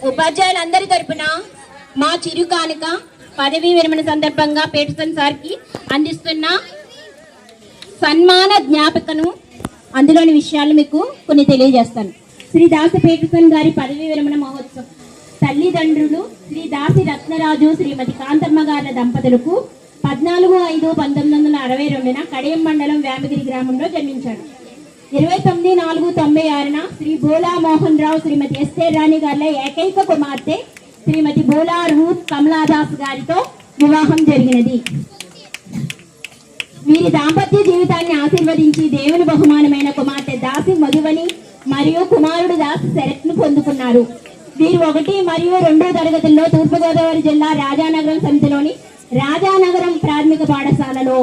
ఉపాధ్యాయులందరి తరపున మా చిరు కానుక పదవీ విరమణ సందర్భంగా పీటర్సన్ సార్కి అందిస్తున్న సన్మాన జ్ఞాపికను అందులోని విషయాలు మీకు కొన్ని తెలియజేస్తాను. శ్రీ దాసి పీటర్సన్ గారి పదవీ విరమణ మహోత్సవం తల్లిదండ్రులు శ్రీ దాసి రత్నరాజు శ్రీమతి కాంతమ్మ గారి దంపతులకు 14/5/1962 కడియం మండలం వేమగిరి గ్రామంలో జన్మించారు. 29/4/96 శ్రీ బోలా మోహన్ రావు శ్రీమతి ఎస్ఏ రాణి గారి ఏకైక కుమార్తె శ్రీమతి బోలా రూత్ కమలాదాస్ గారితో వివాహం జరిగినది. వీరి దాంపత్య జీవితాన్ని ఆశీర్వదించి దేవుని బహుమానమైన కుమార్తె దాసి మధువని మరియు కుమారుడు దాసి శరత్ను పొందుకున్నారు. వీరు 1 మరియు 2 తరగతుల్లో తూర్పుగోదావరి జిల్లా రాజానగరం సమితిలోని రాజానగరం ప్రాథమిక పాఠశాలలో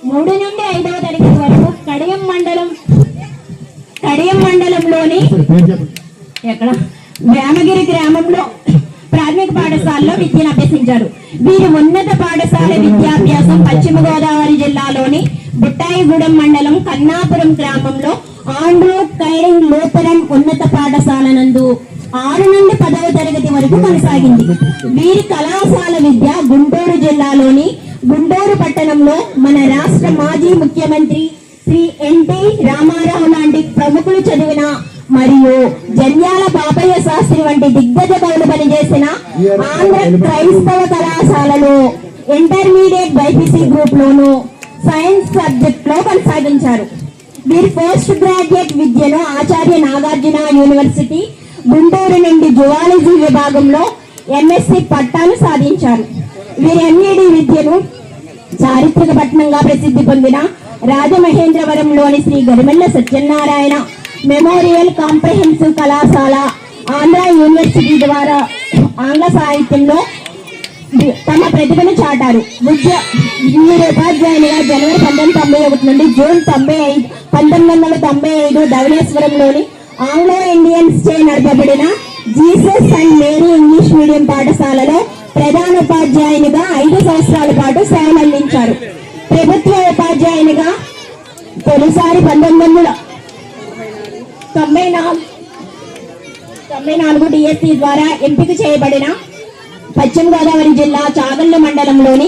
3 నుండి 5వ తరగతి వరకు కడియం మండలంలోని వేమగిరి గ్రామంలో ప్రాథమిక పాఠశాలలో విద్యను అభ్యసించారు. వీరు ఉన్నత పాఠశాల విద్యాభ్యాసం పశ్చిమ గోదావరి జిల్లాలోని బుట్టాయిగూడెం మండలం కన్నాపురం గ్రామంలో ఆండ్రూ కైరింగ్ లూథరన్ ఉన్నత పాఠశాల నందు 6 నుండి 10వ తరగతి వరకు కొనసాగింది. వీరి కళాశాల విద్య గుంటూరు జిల్లాలోని గుంటూరు పట్టణంలో మన రాష్ట్ర మాజీ ముఖ్యమంత్రి శ్రీ ఎన్టీ రామారావు లాంటి ప్రముఖులు చదివిన మరియు జన్యాల బాబయ్య శాస్త్రి వంటి దిగ్గజ కవులు పనిచేసిన ఆంధ్ర క్రైస్తవ కళాశాలలో ఇంటర్మీడియట్ బైపీసీ గ్రూప్ లోను సైన్స్ సబ్జెక్ట్ లో కొనసాగించారు. వీరి పోస్ట్ గ్రాడ్యుయేట్ విద్యను ఆచార్య నాగార్జున యూనివర్సిటీ గుంటూరు నుండి జువాలజీ విభాగంలో ఎంఎస్సి పట్టాను సాధించారు. వీరి ఎంఈడి విద్యను చారిత్రక పట్టణంగా ప్రసిద్ధి పొందిన రాజమహేంద్రవరంలోని శ్రీ గరిమెళ్ల సత్యనారాయణ మెమోరియల్ కాంప్రహెన్సివ్ కళాశాల ఆంధ్ర యూనివర్సిటీ ద్వారా ఆంగ్ల సాహిత్యంలో తమ ప్రతిభను చాటారు. వీరు ఉపాధ్యాయునిగా జనవరి 1991 నుండి జూన్ 1995 ధవళేశ్వరంలోని ఆంగ్లో ఇండియన్స్ చే నడపబడిన Jesus and Mary English medium పాఠశాలలో ప్రధాన ఉపాధ్యాయునిగా 5 సంవత్సరాల పాటు సేవలు అందించారు. ప్రభుత్వ ఉపాధ్యాయునిగా తొలిసారి 1994 డిఎస్సి ద్వారా ఎంపిక చేయబడిన పశ్చిమ గోదావరి జిల్లా చాగల్లు మండలంలోని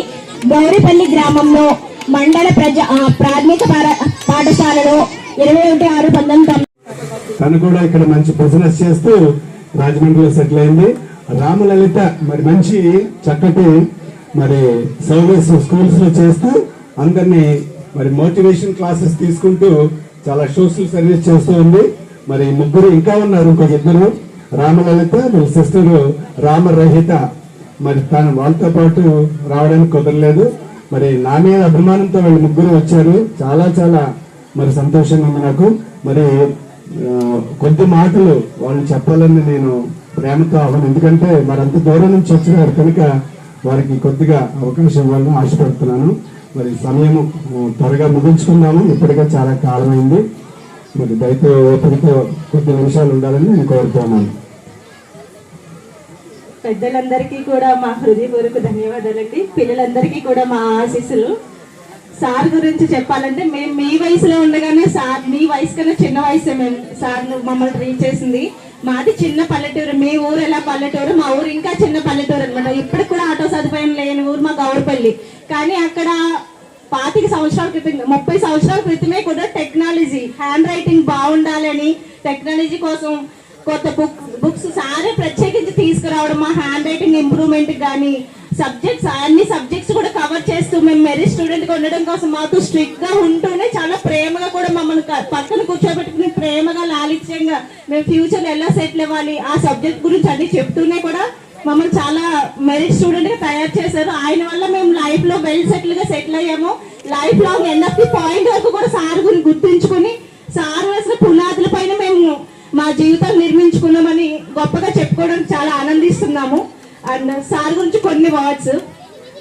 గౌరిపల్లి గ్రామంలో మండల ప్రాథమిక పాఠశాలలో 21/6/1990 తను కూడా ఇక్కడ మంచి బిజినెస్ చేస్తూ రాజమండ్రిలో సెటిల్ అయింది. రామలలిత మరి మంచి చక్కటి మరి సర్వీస్ స్కూల్స్ లో చేస్తూ అందరినీ మరి మోటివేషన్ క్లాసెస్ తీసుకుంటూ చాలా సోషల్ సర్వీస్ చేస్తూ ఉంది. మరి ముగ్గురు ఇంకా ఉన్నారు, ఇంకొక 2 రామలలిత వీళ్ళ సిస్టర్ రామరహిత. మరి తను వాళ్ళతో పాటు రావడానికి కుదరలేదు. మరి నా మీద అభిమానంతో వీళ్ళు ముగ్గురు వచ్చారు. చాలా చాలా మరి సంతోషంగా ఉంది నాకు. మరి కొద్ది మాటలు వాళ్ళు చెప్పాలని నేను ప్రేమతో అవ్వను, ఎందుకంటే మరి అంత దూరం నుంచి వచ్చినారు కనుక వారికి కొద్దిగా అవకాశం ఇవ్వాలని ఆశపడుతున్నాను. మరి సమయం త్వరగా ముగించుకున్నాము, ఇప్పటికే చాలా కాలమైంది. మరి దయతో ఓపికతో కొద్ది నిమిషాలు ఉండాలని నేను కోరుతున్నాను. పెద్దలందరికీ కూడా మా హృదయపూర్వక ధన్యవాదాలండి. పిల్లలందరికీ కూడా మా ఆశీస్సులు. సార్ గురించి చెప్పాలంటే మేము మీ వయసులో ఉండగానే సార్ మీ వయసు కన్నా చిన్న వయసే మేము సార్ మమ్మల్ని రీచ్ చేసింది. మాది చిన్న పల్లెటూరు. మీ ఊరు ఎలా పల్లెటూరు, మా ఊరు ఇంకా చిన్న పల్లెటూరు అనమాట. ఇప్పటికి కూడా ఆటో సదుపాయం లేని ఊరు మా గౌరపల్లి. కానీ అక్కడ 25 సంవత్సరాల క్రితం 30 సంవత్సరాల క్రితమే కూడా టెక్నాలజీ హ్యాండ్ రైటింగ్ బాగుండాలని టెక్నాలజీ కోసం కొత్త బుక్స్ సారే ప్రత్యేకించి తీసుకురావడం, మా హ్యాండ్ రైటింగ్ ఇంప్రూవ్మెంట్ కానీ సబ్జెక్ట్స్ అన్ని సబ్జెక్ట్స్ కూడా కవర్ చేస్తూ మేము మెరిట్ స్టూడెంట్ గా ఉండడం కోసం మాకు స్ట్రిక్ట్ గా ఉంటూనే చాలా ప్రేమగా కూడా మమ్మల్ని పక్కన కూర్చోబెట్టుకుని ప్రేమగా లాలిత్యంగా మేము ఫ్యూచర్ ఎలా సెటిల్ అవ్వాలి ఆ సబ్జెక్ట్ గురించి అన్ని చెప్తూనే కూడా మమ్మల్ని చాలా మెరిట్ స్టూడెంట్ గా తయారు చేశారు. ఆయన వల్ల మేము లైఫ్ లో వెల్ సెటిల్ గా సెటిల్ అయ్యాము. లైఫ్ లాంగ్ ఎన్ఎఫ్టీ పాయింట్ వరకు కూడా సార్ గురించి గుర్తుంచుకుని సార్ వేసిన పునాదుల పైన మేము మా జీవితాన్ని నిర్మించుకున్నామని గొప్పగా చెప్పుకోవడానికి చాలా ఆనందిస్తున్నాము. అండ్ సార్ గురించి కొన్ని వర్డ్స్: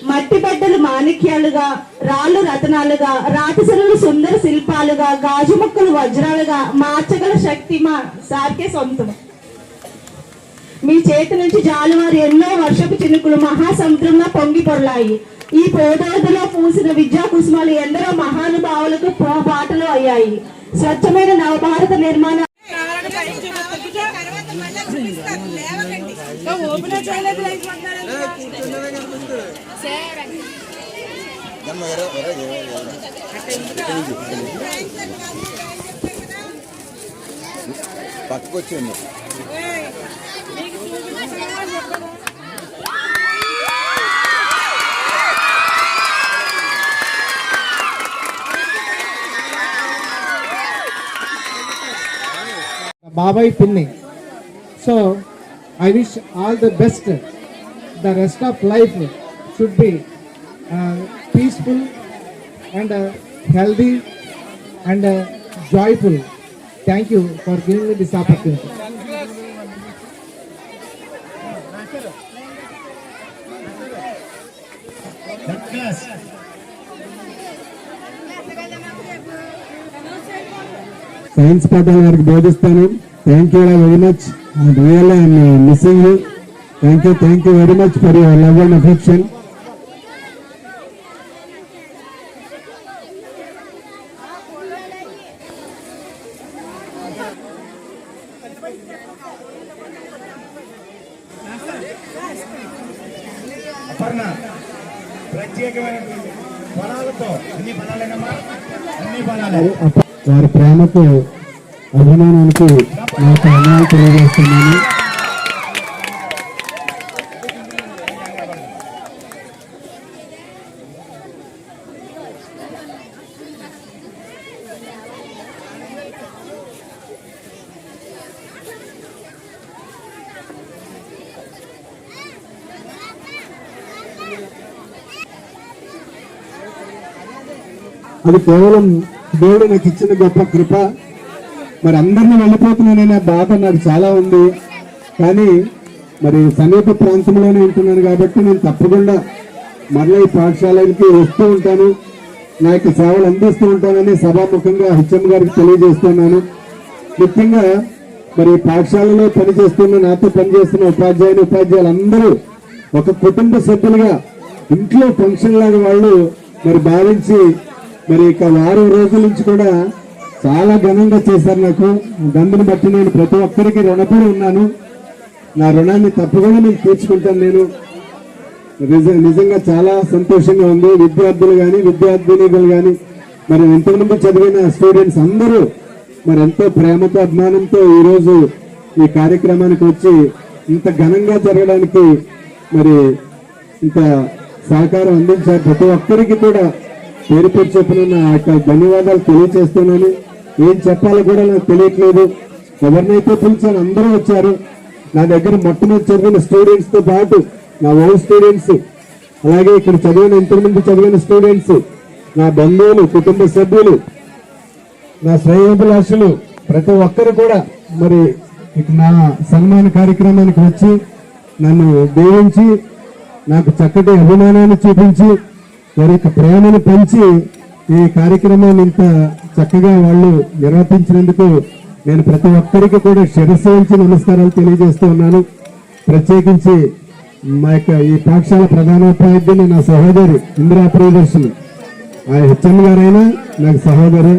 మట్టి బట్టలు మాణిక్యాలుగా, రాళ్ళు రతనాలుగా, రాతిసరులు సుందర శిల్పాలుగా, గాజు మొక్కలు వజ్రాలుగా మార్చగల శక్తి మా సార్కే సొంతం. మీ చేతి నుంచి జాలువారి ఎన్నో వర్షపు చినుకులు మహాసముద్రంగా పొంగి పొరలాయి. ఈ పోదాదులో పూసిన విద్యా కుసుమాలు ఎందరో మహానుభావులకు బాటలు అయ్యాయి. స్వచ్ఛమైన నవభారత నిర్మాణ పక్కకొచ్చింది. Babai Pinni. So I wish all the best. The rest of life should be peaceful and healthy and joyful. Thank you for giving me this opportunity. Science పాఠాల వారికి బోధిస్తాను. Thank you very much. Really I'm missing you. Thank you very much for your love and affection. Aparna ప్రత్యేకమైన ఫలాలతో అన్ని ఫలాలేనమ్మా, అన్ని ఫలాలే. వారి ప్రేమకు అభిమానానికి నాకు అన్యాయం తెలియజేస్తున్నాను. అది కేవలం దేవుడు నాకు ఇచ్చిన గొప్ప కృప. మరి అందరినీ వెళ్ళిపోతున్నాననే బాధ నాకు చాలా ఉంది. కానీ మరి సమీప ప్రాంతంలోనే ఉంటున్నాను కాబట్టి నేను తప్పకుండా మరలా ఈ పాఠశాలకి వస్తూ ఉంటాను, నా యొక్క సేవలు అందిస్తూ ఉంటానని సభాముఖంగా హెచ్ఎం గారికి తెలియజేస్తున్నాను. ముఖ్యంగా మరి పాఠశాలలో పనిచేస్తున్న, నాతో పనిచేస్తున్న ఉపాధ్యాయులు అందరూ ఒక కుటుంబ సభ్యులుగా ఇంట్లో ఫంక్షన్ లాగా వాళ్ళు మరి భావించి మరి ఇక వారం రోజుల నుంచి కూడా చాలా ఘనంగా చేశారు. నాకు దందుని బట్టి నేను ప్రతి ఒక్కరికి రుణపడి ఉన్నాను. నా రుణాన్ని తప్పకుండా నేను తీర్చుకుంటాను. నేను నిజంగా చాలా సంతోషంగా ఉంది. విద్యార్థులు కానీ విద్యార్థినిలు కానీ మరి ఇంతకుముందు చదివిన స్టూడెంట్స్ అందరూ మరి ఎంతో ప్రేమతో అభిమానంతో ఈరోజు ఈ కార్యక్రమానికి వచ్చి ఇంత ఘనంగా జరగడానికి మరి ఇంత సహకారం అందించారు. ప్రతి ఒక్కరికి కూడా పేరు పేరు చెప్పిన నా యొక్క ధన్యవాదాలు తెలియజేస్తున్నాను. ఏం చెప్పాలో కూడా నాకు తెలియట్లేదు. ఎవరినైతే పిలిచాను అందరూ వచ్చారు. నా దగ్గర మొట్టమొదటి చదివిన స్టూడెంట్స్ తో పాటు నా ఓన్ స్టూడెంట్స్, అలాగే ఇక్కడ చదివిన ఇంతకుముందు చదివిన స్టూడెంట్స్, నా బంధువులు, కుటుంబ సభ్యులు, నా శ్రేయోభిలాషులు ప్రతి ఒక్కరు కూడా మరి నా సన్మాన కార్యక్రమానికి వచ్చి నన్ను దీవించి నాకు చక్కటి అభిమానాన్ని చూపించి వారి యొక్క ప్రేమను పెంచి ఈ కార్యక్రమాన్ని ఇంత చక్కగా వాళ్ళు నిర్వర్తించినందుకు నేను ప్రతి ఒక్కరికి కూడా శిరస్సు వంచి నమస్కారాలు తెలియజేస్తూ ఉన్నాను. ప్రత్యేకించి మా యొక్క ఈ పాఠశాల ప్రధానోపాధ్యాయుని నా సహోదరి ఇందిరా ప్రియదర్శిని, ఆ హెచ్ఎం గారైనా నాకు సహోదరి.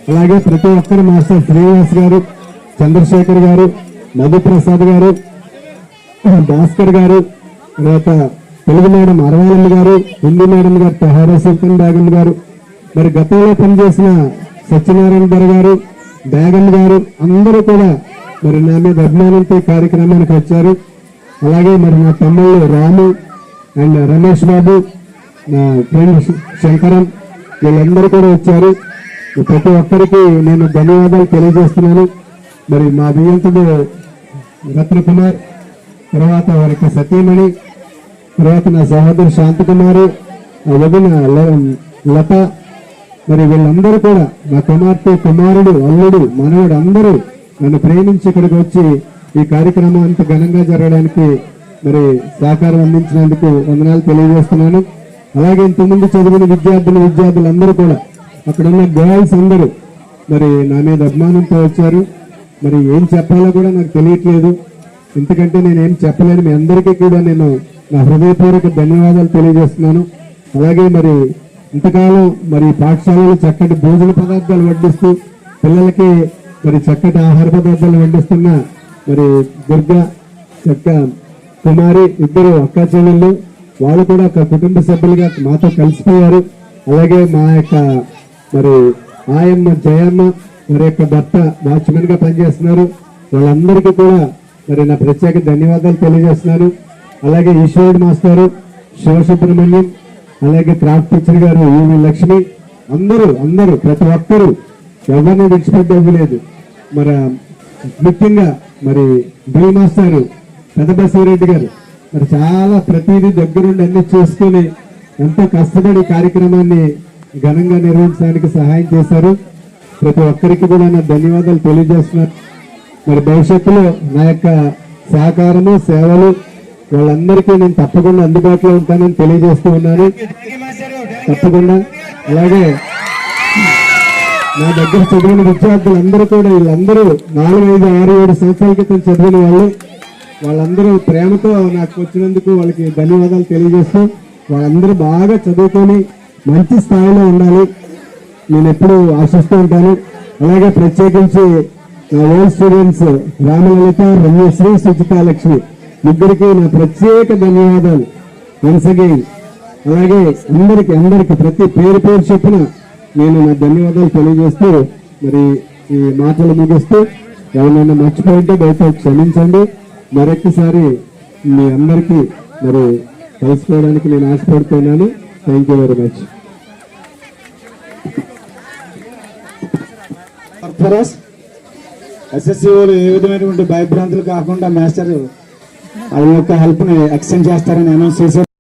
అలాగే ప్రతి ఒక్కరు మాస్టర్ శ్రీనివాస్ గారు, చంద్రశేఖర్ గారు, మధుప్రసాద్ గారు, భాస్కర్ గారు, తర్వాత తెలుగు మేడం అరవాలమ్మ గారు, హిందీ మేడం గారు తహారా సుల్తాన్ బేగం గారు, మరి గతంలో పనిచేసిన సత్యనారాయణ గారు గారు, బేగం గారు అందరూ కూడా మరి నా మీద అభిమానంతో ఈ కార్యక్రమానికి వచ్చారు. అలాగే మరి నా తమ్ముళ్ళు రాము అండ్ రమేష్ బాబు, నా ఫ్రెండ్ శంకరం, వీళ్ళందరూ కూడా వచ్చారు. ప్రతి ఒక్కరికి నేను ధన్యవాదాలు తెలియజేస్తున్నాను. మరి మా బియ్యంతుడు రత్నకుమార్, తర్వాత వారికి సతీమణి, తర్వాత నా సహోదరు శాంతకుమారు, వదిన లత, మరి వీళ్ళందరూ కూడా నా కుమార్తె, కుమారుడు, అల్లుడు, మనవడు అందరూ నన్ను ప్రేమించి ఇక్కడికి వచ్చి ఈ కార్యక్రమం అంత ఘనంగా జరగడానికి మరి సహకారం అందించినందుకు వందనాలు తెలియజేస్తున్నాను. అలాగే ఇంతకుముందు చదివిన విద్యార్థులందరూ కూడా అక్కడ ఉన్న గర్ల్స్ అందరూ మరి నా మీద అభిమానంతో వచ్చారు. మరి ఏం చెప్పాలో కూడా నాకు తెలియట్లేదు. ఎందుకంటే నేనేం చెప్పలేను. మీ అందరికీ కూడా నేను నా హృదయపూర్వక ధన్యవాదాలు తెలియజేస్తున్నాను. అలాగే మరి ఇంతకాలం మరి పాఠశాలలో చక్కటి భోజన పదార్థాలు వడ్డిస్తూ పిల్లలకి మరి చక్కటి ఆహార పదార్థాలు వడ్డిస్తున్న మరి దుర్గా యొక్క కుమారి ఇద్దరు అక్క చెల్లెళ్ళు, వాళ్ళు కూడా ఒక కుటుంబ సభ్యులుగా మాతో కలిసిపోయారు. అలాగే మా యొక్క మరి ఆయమ్మ జయమ్మ మరి యొక్క భర్త వాచ్మెన్ గా పనిచేస్తున్నారు. వాళ్ళందరికీ కూడా మరి నా ప్రత్యేక ధన్యవాదాలు తెలియజేస్తున్నాను. అలాగే ఈశ్వరుడు మాస్టారు, శివసుబ్రహ్మణ్యం, అలాగే క్రాఫ్ట్ టీచర్ గారు ఈవి లక్ష్మి, అందరూ ప్రతి ఒక్కరూ ఎవరిని విడిచిపెట్టలేదు. మరి ముఖ్యంగా మరి డ్రిల్ మాస్టర్ పెదబసవరెడ్డి గారు మరి చాలా ప్రతిదీ దగ్గరుండి అన్ని చేసుకుని ఎంతో కష్టపడి కార్యక్రమాన్ని ఘనంగా నిర్వహించడానికి సహాయం చేశారు. ప్రతి ఒక్కరికి కూడా నా ధన్యవాదాలు తెలియజేస్తున్నారు. మరి భవిష్యత్తులో నా యొక్క సహకారము సేవలు వాళ్ళందరికీ నేను తప్పకుండా అందుబాటులో ఉంటానని తెలియజేస్తూ ఉన్నాను. తప్పకుండా అలాగే నా దగ్గర చదివిన విద్యార్థులందరూ కూడా వీళ్ళందరూ 4, 5, 6, 7 సంవత్సరాల క్రితం చదివిన వాళ్ళందరూ ప్రేమతో నాకు వచ్చినందుకు వాళ్ళకి ధన్యవాదాలు తెలియజేస్తూ వాళ్ళందరూ బాగా చదువుకొని మంచి స్థాయిలో ఉండాలి నేను ఎప్పుడు ఆశిస్తూ ఉంటాను. అలాగే ప్రత్యేకించి నా ఓల్డ్ స్టూడెంట్స్ రామలలిత, రమ్యశ్రీ, సుజితాలక్ష్మి ముగ్గురికి నా ప్రత్యేక ధన్యవాదాలు వన్స్ అగైన్. అలాగే అందరికి ప్రతి పేరు చొప్పున నేను నా ధన్యవాదాలు తెలియజేస్తూ మరి ఈ మాటలు ముగిస్తూ ఎవరైనా మర్చిపోయింటే బయట క్షమించండి. మరొకసారి మీ అందరికీ మరి కలుసుకోవడానికి నేను ఆశపడుతున్నాను. Thank you very much. SSC వాళ్ళు ఏ విధమైనటువంటి భయభ్రాంతులు కాకుండా మాస్టర్ ఆ యొక్క హెల్ప్ ని ఎక్స్టెండ్ చేస్తారని అనౌన్స్ చేశారు.